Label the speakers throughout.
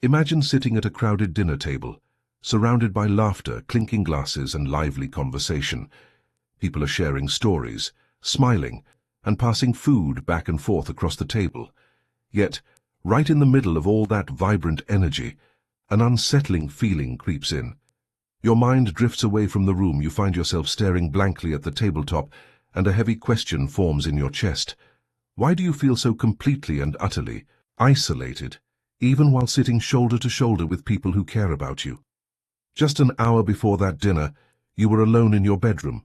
Speaker 1: Imagine sitting at a crowded dinner table, surrounded by laughter, clinking glasses, and lively conversation. People are sharing stories, smiling, and passing food back and forth across the table. Yet, right in the middle of all that vibrant energy, an unsettling feeling creeps in. Your mind drifts away from the room, you find yourself staring blankly at the tabletop, and a heavy question forms in your chest. Why do you feel so completely and utterly isolated, even while sitting shoulder to shoulder with people who care about you? Just an hour before that dinner, you were alone in your bedroom.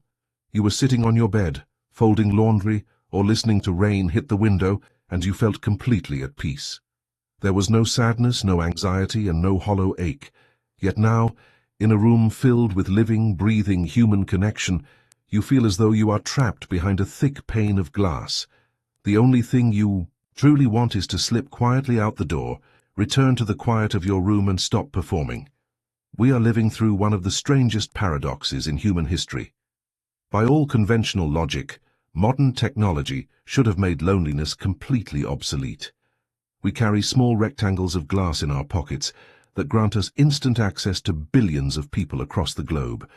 Speaker 1: You were sitting on your bed, folding laundry, or listening to rain hit the window, and you felt completely at peace. There was no sadness, no anxiety, and no hollow ache. Yet now, in a room filled with living, breathing human connection, you feel as though you are trapped behind a thick pane of glass. The only thing you truly want is to slip quietly out the door, return to the quiet of your room, and stop performing. We are living through one of the strangest paradoxes in human history. By all conventional logic, modern technology should have made loneliness completely obsolete. We carry small rectangles of glass in our pockets that grant us instant access to billions of people across the globe.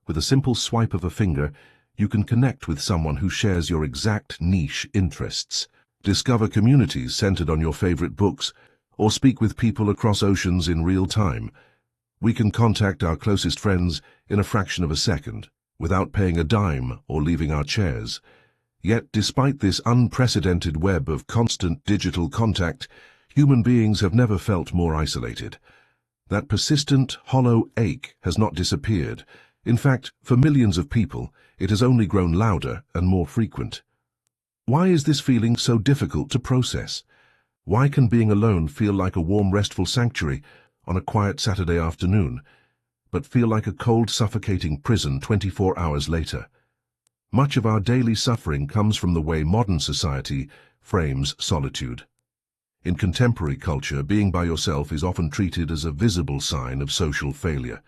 Speaker 1: With a simple swipe of a finger, you can connect with someone who shares your exact niche interests, discover communities centered on your favorite books, or speak with people across oceans in real time. We can contact our closest friends in a fraction of a second, without paying a dime or leaving our chairs. Yet, despite this unprecedented web of constant digital contact, human beings have never felt more isolated. That persistent, hollow ache has not disappeared. In fact, for millions of people, it has only grown louder and more frequent. Why is this feeling so difficult to process? Why can being alone feel like a warm, restful sanctuary on a quiet Saturday afternoon, but feel like a cold, suffocating prison 24 hours later? Much of our daily suffering comes from the way modern society frames solitude. In contemporary culture, being by yourself is often treated as a visible sign of social failure.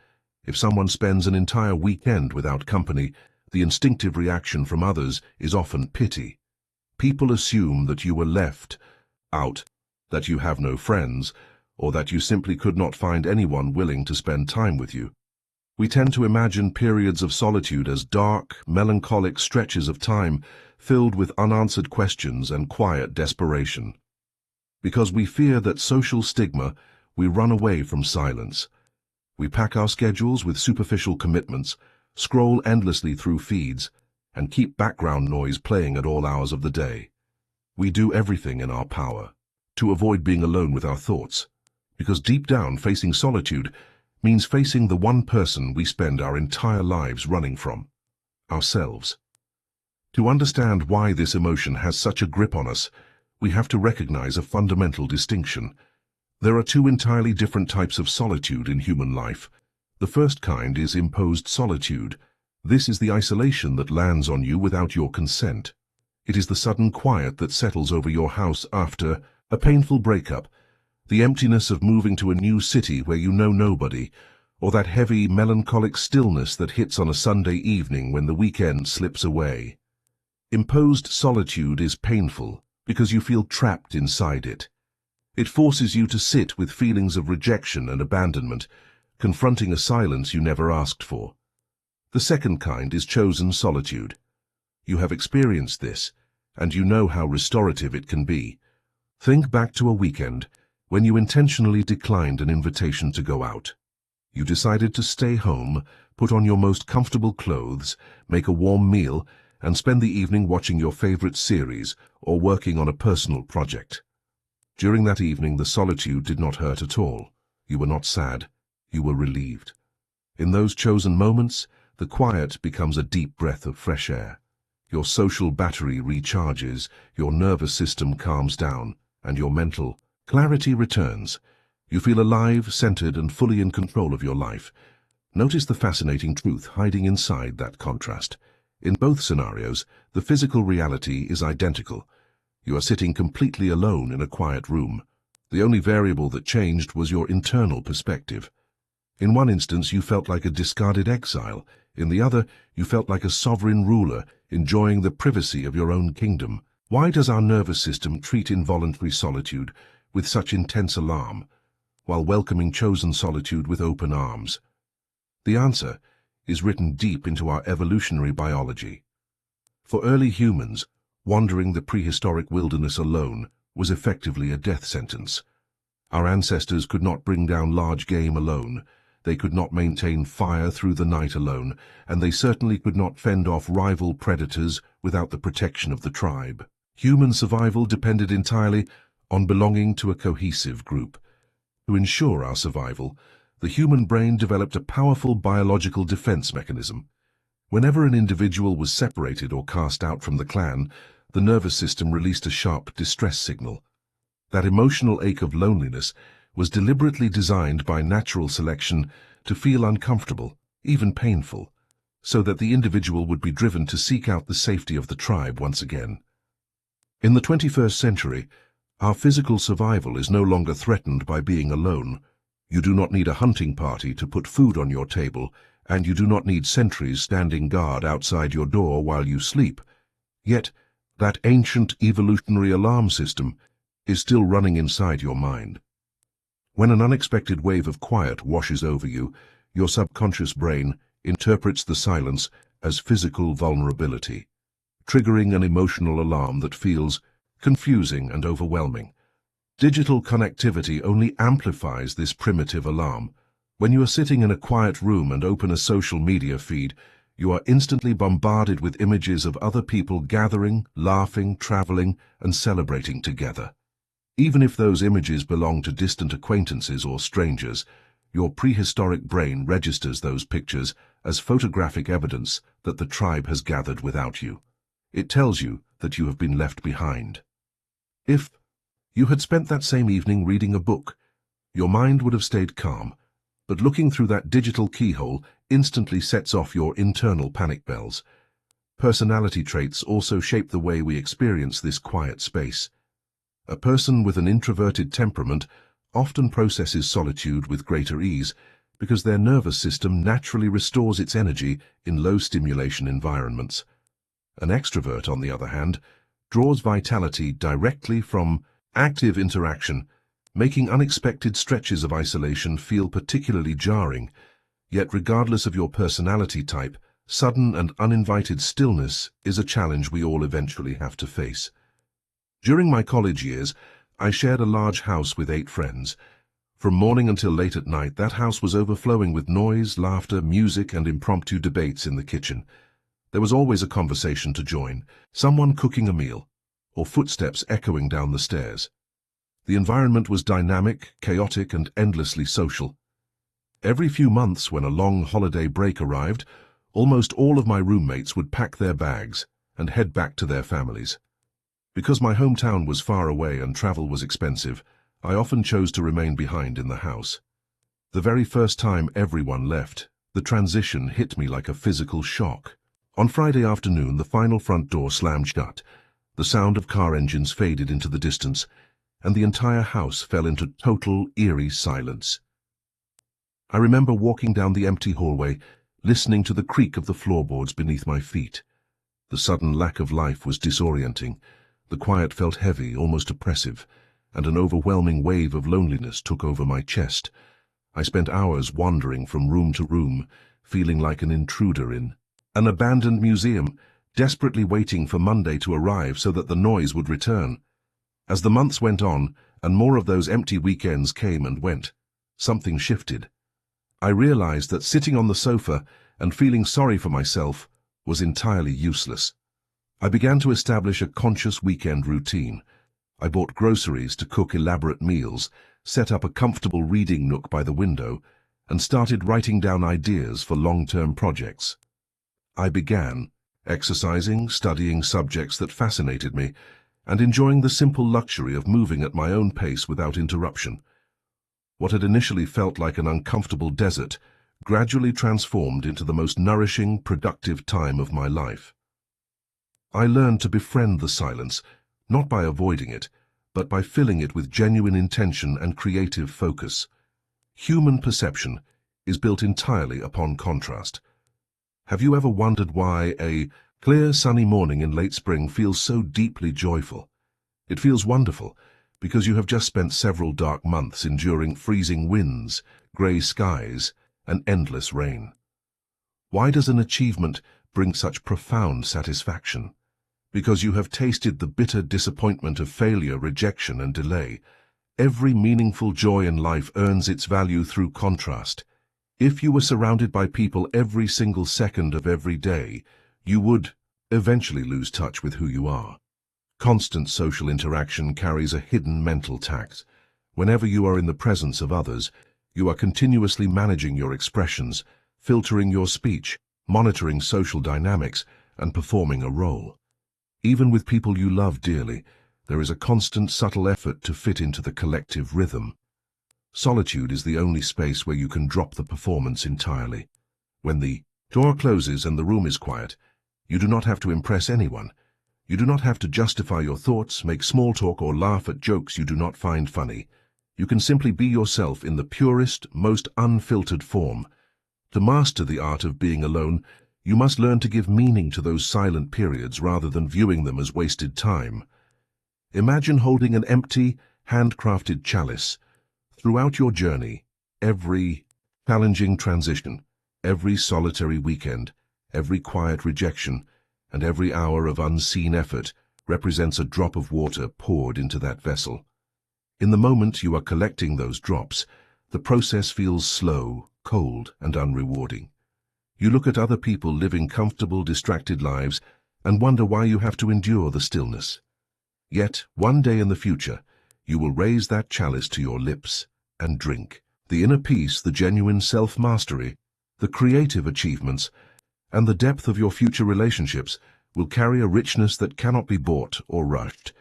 Speaker 1: If someone spends an entire weekend without company, the instinctive reaction from others is often pity. People assume that you were left out, that you have no friends, or that you simply could not find anyone willing to spend time with you. We tend to imagine periods of solitude as dark, melancholic stretches of time filled with unanswered questions and quiet desperation. Because we fear that social stigma, we run away from silence. We pack our schedules with superficial commitments, scroll endlessly through feeds, and keep background noise playing at all hours of the day. We do everything in our power to avoid being alone with our thoughts, because deep down, facing solitude means facing the one person we spend our entire lives running from, ourselves. To understand why this emotion has such a grip on us, we have to recognize a fundamental distinction. There are two entirely different types of solitude in human life. The first kind is imposed solitude. This is the isolation that lands on you without your consent. It is the sudden quiet that settles over your house after a painful breakup, the emptiness of moving to a new city where you know nobody, or that heavy, melancholic stillness that hits on a Sunday evening when the weekend slips away. Imposed solitude is painful because you feel trapped inside it. It forces you to sit with feelings of rejection and abandonment, confronting a silence you never asked for. The second kind is chosen solitude. You have experienced this, and you know how restorative it can be. Think back to a weekend when you intentionally declined an invitation to go out. You decided to stay home, put on your most comfortable clothes, make a warm meal, and spend the evening watching your favorite series or working on a personal project. During that evening, the solitude did not hurt at all. You were not sad. You were relieved. In those chosen moments, the quiet becomes a deep breath of fresh air. Your social battery recharges, your nervous system calms down, and your mental clarity returns. You feel alive, centered, and fully in control of your life. Notice the fascinating truth hiding inside that contrast. In both scenarios, the physical reality is identical. You are sitting completely alone in a quiet room. The only variable that changed was your internal perspective. In one instance, you felt like a discarded exile. In the other, you felt like a sovereign ruler, enjoying the privacy of your own kingdom. Why does our nervous system treat involuntary solitude with such intense alarm? while welcoming chosen solitude with open arms? The answer is written deep into our evolutionary biology. For early humans, wandering the prehistoric wilderness alone was effectively a death sentence. Our ancestors could not bring down large game alone, they could not maintain fire through the night alone, and they certainly could not fend off rival predators without the protection of the tribe. Human survival depended entirely on belonging to a cohesive group. To ensure our survival, the human brain developed a powerful biological defense mechanism. Whenever an individual was separated or cast out from the clan, the nervous system released a sharp distress signal. That emotional ache of loneliness was deliberately designed by natural selection to feel uncomfortable, even painful, so that the individual would be driven to seek out the safety of the tribe once again. In the 21st century, our physical survival is no longer threatened by being alone. You do not need a hunting party to put food on your table, and you do not need sentries standing guard outside your door while you sleep. Yet, that ancient evolutionary alarm system is still running inside your mind. When an unexpected wave of quiet washes over you, your subconscious brain interprets the silence as physical vulnerability, triggering an emotional alarm that feels confusing and overwhelming. Digital connectivity only amplifies this primitive alarm. When you are sitting in a quiet room and open a social media feed, you are instantly bombarded with images of other people gathering, laughing, traveling, and celebrating together. Even if those images belong to distant acquaintances or strangers, your prehistoric brain registers those pictures as photographic evidence that the tribe has gathered without you. It tells you that you have been left behind. If you had spent that same evening reading a book, your mind would have stayed calm, but looking through that digital keyhole instantly sets off your internal panic bells. Personality traits also shape the way we experience this quiet space. A person with an introverted temperament often processes solitude with greater ease because their nervous system naturally restores its energy in low-stimulation environments. An extrovert, on the other hand, draws vitality directly from active interaction, making unexpected stretches of isolation feel particularly jarring. Yet regardless of your personality type, sudden and uninvited stillness is a challenge we all eventually have to face. During my college years, I shared a large house with 8 friends. From morning until late at night, that house was overflowing with noise, laughter, music, and impromptu debates in the kitchen. There was always a conversation to join, someone cooking a meal, or footsteps echoing down the stairs. The environment was dynamic, chaotic, and endlessly social. Every few months, when a long holiday break arrived, almost all of my roommates would pack their bags and head back to their families. Because my hometown was far away and travel was expensive, I often chose to remain behind in the house. The very first time everyone left, the transition hit me like a physical shock. On Friday afternoon, the final front door slammed shut, the sound of car engines faded into the distance, and the entire house fell into total, eerie silence. I remember walking down the empty hallway, listening to the creak of the floorboards beneath my feet. The sudden lack of life was disorienting. The quiet felt heavy, almost oppressive, and an overwhelming wave of loneliness took over my chest. I spent hours wandering from room to room, feeling like an intruder in an abandoned museum, desperately waiting for Monday to arrive so that the noise would return. As the months went on, and more of those empty weekends came and went, something shifted. I realized that sitting on the sofa and feeling sorry for myself was entirely useless. I began to establish a conscious weekend routine. I bought groceries to cook elaborate meals, set up a comfortable reading nook by the window, and started writing down ideas for long-term projects. I began exercising, studying subjects that fascinated me, and enjoying the simple luxury of moving at my own pace without interruption. What had initially felt like an uncomfortable desert gradually transformed into the most nourishing, productive time of my life. I learned to befriend the silence, not by avoiding it, but by filling it with genuine intention and creative focus. Human perception is built entirely upon contrast. Have you ever wondered why a clear, sunny morning in late spring feels so deeply joyful? It feels wonderful Because you have just spent several dark months enduring freezing winds, grey skies, and endless rain. Why does an achievement bring such profound satisfaction? Because you have tasted the bitter disappointment of failure, rejection, and delay. Every meaningful joy in life earns its value through contrast. If you were surrounded by people every single second of every day, you would eventually lose touch with who you are. Constant social interaction carries a hidden mental tax. Whenever you are in the presence of others, you are continuously managing your expressions, filtering your speech, monitoring social dynamics, and performing a role. Even with people you love dearly, there is a constant subtle effort to fit into the collective rhythm. Solitude is the only space where you can drop the performance entirely. When the door closes and the room is quiet, you do not have to impress anyone. You do not have to justify your thoughts, make small talk, or laugh at jokes you do not find funny. You can simply be yourself in the purest, most unfiltered form. To master the art of being alone, you must learn to give meaning to those silent periods rather than viewing them as wasted time. Imagine holding an empty, handcrafted chalice. Throughout your journey, every challenging transition, every solitary weekend, every quiet rejection, and every hour of unseen effort represents a drop of water poured into that vessel. In the moment you are collecting those drops, the process feels slow, cold, and unrewarding. You look at other people living comfortable, distracted lives and wonder why you have to endure the stillness. Yet, one day in the future, you will raise that chalice to your lips and drink. The inner peace, the genuine self-mastery, the creative achievements, and the depth of your future relationships will carry a richness that cannot be bought or rushed.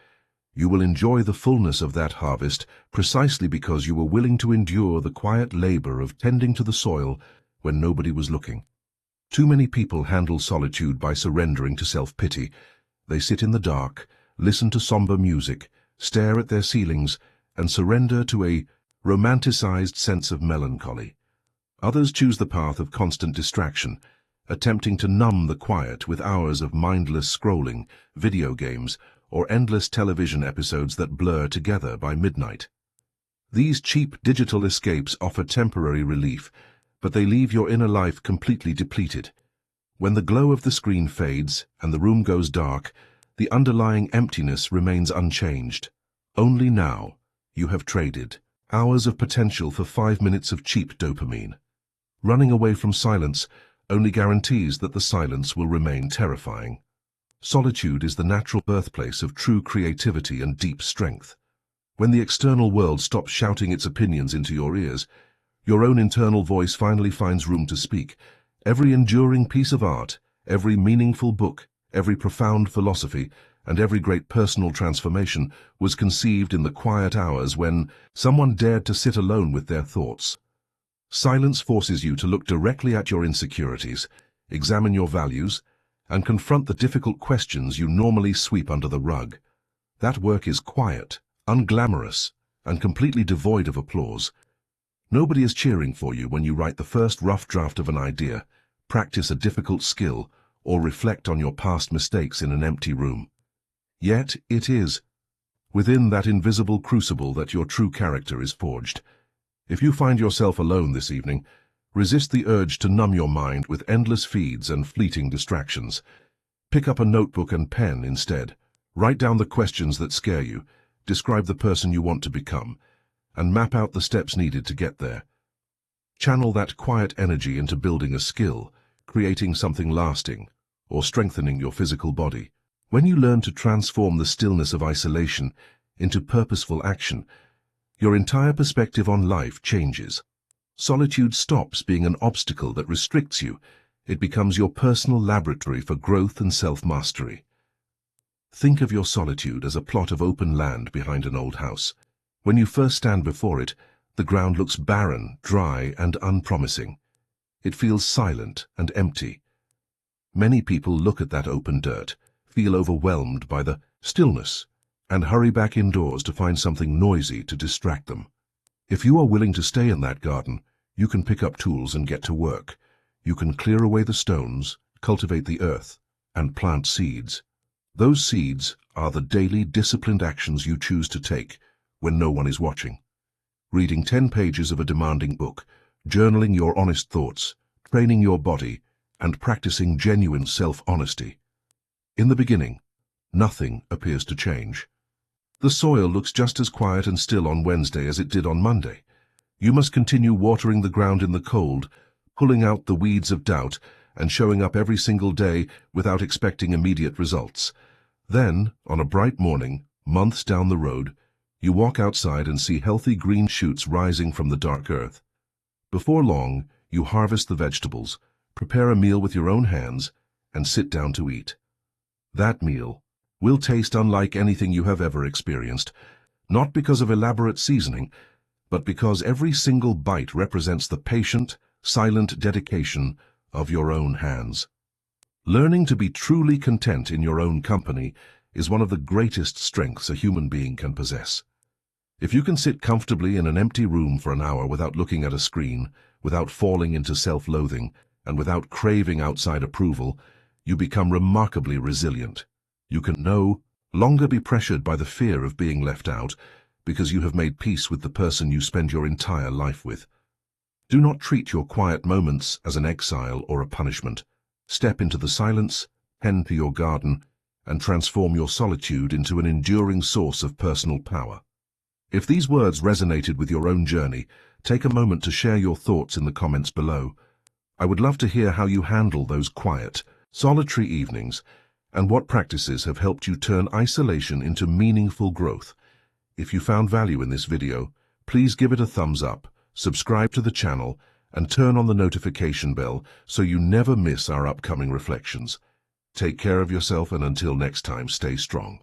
Speaker 1: You will enjoy the fullness of that harvest precisely because you were willing to endure the quiet labor of tending to the soil when nobody was looking. Too many people handle solitude by surrendering to self-pity. They sit in the dark, listen to somber music, stare at their ceilings, and surrender to a romanticized sense of melancholy. Others choose the path of constant distraction, attempting to numb the quiet with hours of mindless scrolling, video games, or endless television episodes that blur together by midnight. These cheap digital escapes offer temporary relief, but they leave your inner life completely depleted. When the glow of the screen fades and the room goes dark, the underlying emptiness remains unchanged. Only now, you have traded hours of potential for 5 minutes of cheap dopamine. Running away from silence only guarantees that the silence will remain terrifying. Solitude is the natural birthplace of true creativity and deep strength. When the external world stops shouting its opinions into your ears, your own internal voice finally finds room to speak. Every enduring piece of art, every meaningful book, every profound philosophy, and every great personal transformation was conceived in the quiet hours when someone dared to sit alone with their thoughts. Silence forces you to look directly at your insecurities, examine your values, and confront the difficult questions you normally sweep under the rug. That work is quiet, unglamorous, and completely devoid of applause. Nobody is cheering for you when you write the first rough draft of an idea, practice a difficult skill, or reflect on your past mistakes in an empty room. Yet it is within that invisible crucible that your true character is forged. If you find yourself alone this evening, resist the urge to numb your mind with endless feeds and fleeting distractions. Pick up a notebook and pen instead. Write down the questions that scare you, describe the person you want to become, and map out the steps needed to get there. Channel that quiet energy into building a skill, creating something lasting, or strengthening your physical body. When you learn to transform the stillness of isolation into purposeful action, your entire perspective on life changes. Solitude stops being an obstacle that restricts you. It becomes your personal laboratory for growth and self-mastery. Think of your solitude as a plot of open land behind an old house. When you first stand before it, the ground looks barren, dry, and unpromising. It feels silent and empty. Many people look at that open dirt, feel overwhelmed by the stillness, and hurry back indoors to find something noisy to distract them. If you are willing to stay in that garden, you can pick up tools and get to work. You can clear away the stones, cultivate the earth, and plant seeds. Those seeds are the daily disciplined actions you choose to take, when no one is watching. Reading 10 pages of a demanding book, journaling your honest thoughts, training your body, and practicing genuine self-honesty. In the beginning, nothing appears to change. The soil looks just as quiet and still on Wednesday as it did on Monday. You must continue watering the ground in the cold, pulling out the weeds of doubt, and showing up every single day without expecting immediate results. Then, on a bright morning, months down the road, you walk outside and see healthy green shoots rising from the dark earth. Before long, you harvest the vegetables, prepare a meal with your own hands, and sit down to eat. That meal will taste unlike anything you have ever experienced, not because of elaborate seasoning, but because every single bite represents the patient, silent dedication of your own hands. Learning to be truly content in your own company is one of the greatest strengths a human being can possess. If you can sit comfortably in an empty room for an hour without looking at a screen, without falling into self-loathing, and without craving outside approval, you become remarkably resilient. You can no longer be pressured by the fear of being left out, because you have made peace with the person you spend your entire life with. Do not treat your quiet moments as an exile or a punishment. Step into the silence, tend to your garden, and transform your solitude into an enduring source of personal power. If these words resonated with your own journey, take a moment to share your thoughts in the comments below. I would love to hear how you handle those quiet, solitary evenings, and what practices have helped you turn isolation into meaningful growth. If you found value in this video, please give it a thumbs up, subscribe to the channel, and turn on the notification bell so you never miss our upcoming reflections. Take care of yourself, and until next time, stay strong.